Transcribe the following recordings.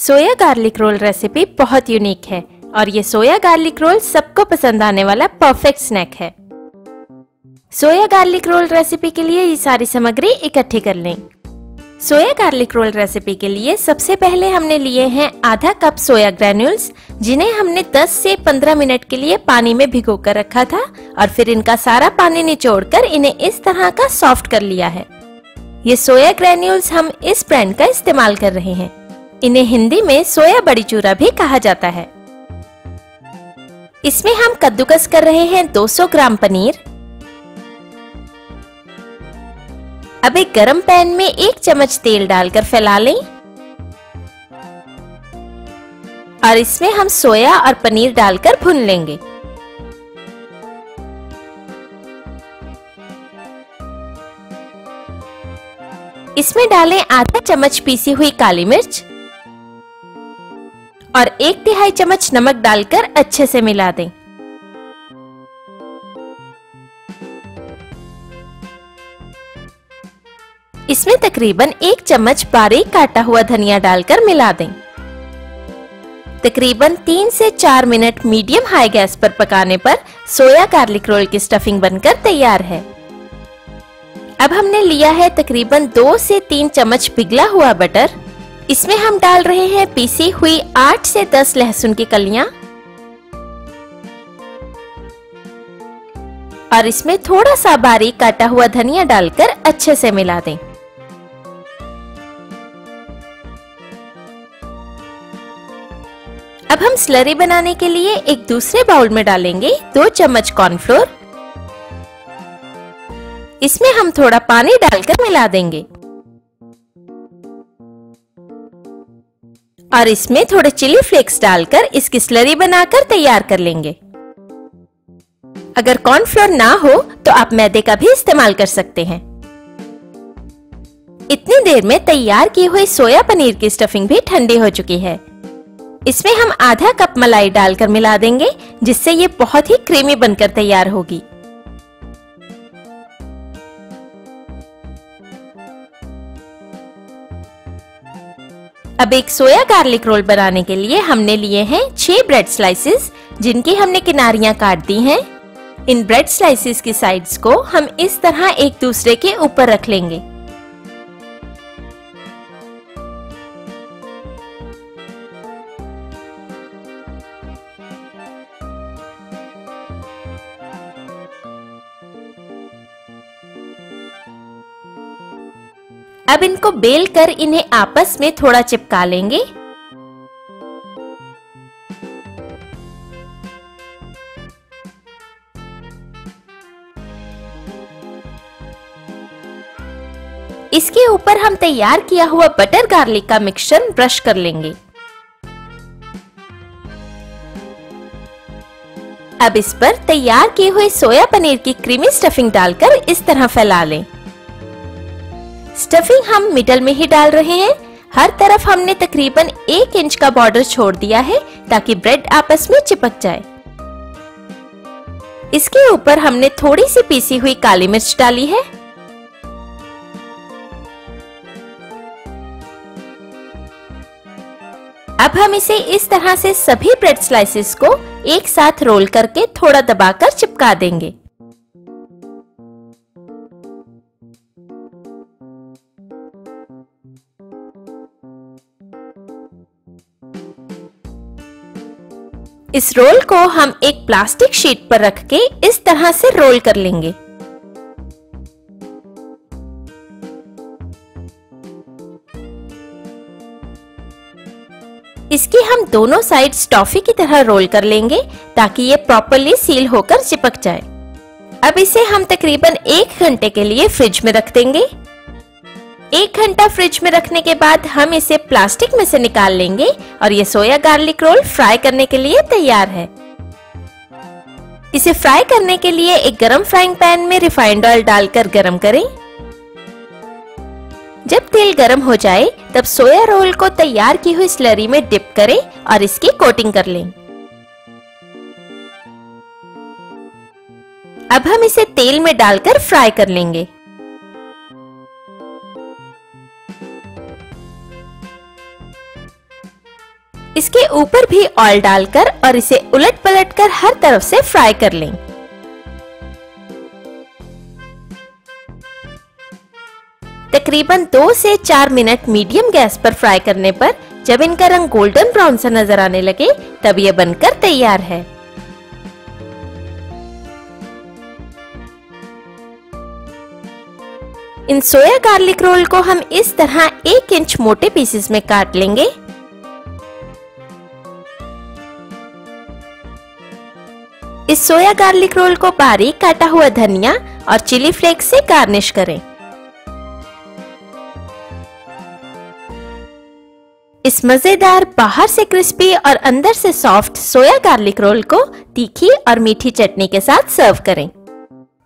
सोया garlic role recipe बहुत unique है और ये सोया गार्लिक रोल सबको पसंद आने वाला परफेक्ट स्नैक है। सोया गार्लिक रोल रेसिपी के लिए ये सारी सामग्री इकट्ठी कर लें। सोया गार्लिक रोल रेसिपी के लिए सबसे पहले हमने लिए हैं आधा कप सोया ग्रैन्यूल्स, जिन्हें हमने 10 से 15 मिनट के लिए पानी में भिगो कर रखा था और फिर इनका सारा पानी निचोड़कर इन्हें इस तरह का सॉफ्ट कर लिया है। ये सोया ग्रैन्यूल्स हम इस ब्रांड का इस्तेमाल कर रहे हैं। इन्हें हिंदी में सोया बड़ी चूरा भी कहा जाता है। इसमें हम कद्दूकस कर रहे हैं 200 ग्राम पनीर। अब एक गरम पैन में 1 चम्मच तेल डालकर फैला लें और इसमें हम सोया और पनीर डालकर भून लेंगे। इसमें डालें आधा चम्मच पीसी हुई काली मिर्च और 1/3 चम्मच नमक डालकर अच्छे से मिला दें। इसमें तकरीबन 1 चम्मच बारीक काटा हुआ धनिया डालकर मिला दें। तकरीबन 3 से 4 मिनट मीडियम हाई गैस पर पकाने पर सोया गार्लिक रोल की स्टफिंग बनकर तैयार है। अब हमने लिया है तकरीबन 2 से 3 चम्मच पिघला हुआ बटर। इसमें हम डाल रहे हैं पीसी हुई 8 से 10 लहसुन की कलियां और इसमें थोड़ा सा बारीक काटा हुआ धनिया डालकर अच्छे से मिला दें। अब हम स्लरी बनाने के लिए एक दूसरे बाउल में डालेंगे 2 चम्मच कॉर्नफ्लोर। इसमें हम थोड़ा पानी डालकर मिला देंगे और इसमें थोड़े चिली फ्लेक्स डालकर इसकी स्लरी बनाकर तैयार कर लेंगे। अगर कॉर्नफ्लोर ना हो तो आप मैदे का भी इस्तेमाल कर सकते हैं। इतनी देर में तैयार की हुई सोया पनीर की स्टफिंग भी ठंडी हो चुकी है। इसमें हम आधा कप मलाई डालकर मिला देंगे, जिससे ये बहुत ही क्रीमी बनकर तैयार होगी। अब एक सोया गार्लिक रोल बनाने के लिए हमने लिए हैं 6 ब्रेड स्लाइसेस, जिनकी हमने किनारियां काट दी हैं। इन ब्रेड स्लाइसेस की साइड्स को हम इस तरह एक दूसरे के ऊपर रख लेंगे। अब इनको बेल कर इन्हें आपस में थोड़ा चिपका लेंगे। इसके ऊपर हम तैयार किया हुआ बटर गार्लिक का मिक्सचर ब्रश कर लेंगे। अब इस पर तैयार किए हुए सोया पनीर की क्रीमी स्टफिंग डालकर इस तरह फैला लें। स्टफिंग हम मिडल में ही डाल रहे हैं। हर तरफ हमने तकरीबन 1 इंच का बॉर्डर छोड़ दिया है ताकि ब्रेड आपस में चिपक जाए। इसके ऊपर हमने थोड़ी सी पीसी हुई काली मिर्च डाली है। अब हम इसे इस तरह से सभी ब्रेड स्लाइसेस को एक साथ रोल करके थोड़ा दबाकर चिपका देंगे। इस रोल को हम एक प्लास्टिक शीट पर रख के इस तरह से रोल कर लेंगे। इसकी हम दोनों साइड्स टॉफी की तरह रोल कर लेंगे ताकि ये प्रॉपर्ली सील होकर चिपक जाए। अब इसे हम तकरीबन 1 घंटे के लिए फ्रिज में रख देंगे। 1 घंटा फ्रिज में रखने के बाद हम इसे प्लास्टिक में से निकाल लेंगे और ये सोया गार्लिक रोल फ्राई करने के लिए तैयार है। इसे फ्राई करने के लिए एक गरम फ्राइंग पैन में रिफाइंड ऑयल डालकर गरम करें। जब तेल गरम हो जाए तब सोया रोल को तैयार की हुई स्लरी में डिप करें और इसकी कोटिंग कर लें। अब हम इसे तेल में डालकर फ्राई कर लेंगे। इसके ऊपर भी ऑयल डालकर और इसे उलट पलट कर हर तरफ से फ्राई कर लें। तकरीबन 2 से 4 मिनट मीडियम गैस पर फ्राई करने पर जब इनका रंग गोल्डन ब्राउन सा नजर आने लगे तब ये बनकर तैयार है। इन सोया गार्लिक रोल को हम इस तरह 1 इंच मोटे पीसेस में काट लेंगे। इस सोया गार्लिक रोल को बारीक काटा हुआ धनिया और चिली फ्लेक्स से गार्निश करें। इस मजेदार बाहर से क्रिस्पी और अंदर से सॉफ्ट सोया गार्लिक रोल को तीखी और मीठी चटनी के साथ सर्व करें।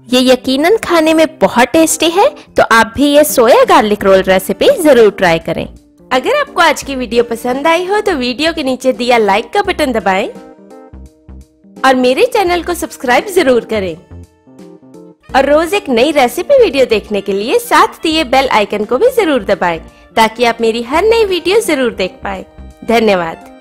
ये यकीनन खाने में बहुत टेस्टी है, तो आप भी ये सोया गार्लिक रोल रेसिपी जरूर ट्राई करें। अगर आपको आज की वीडियो पसंद आई हो तो वीडियो के नीचे दिया लाइक का बटन दबाएं और मेरे चैनल को सब्सक्राइब जरूर करें। और रोज एक नई रेसिपी वीडियो देखने के लिए साथ दिए बेल आइकन को भी जरूर दबाएं ताकि आप मेरी हर नई वीडियो जरूर देख पाए। धन्यवाद।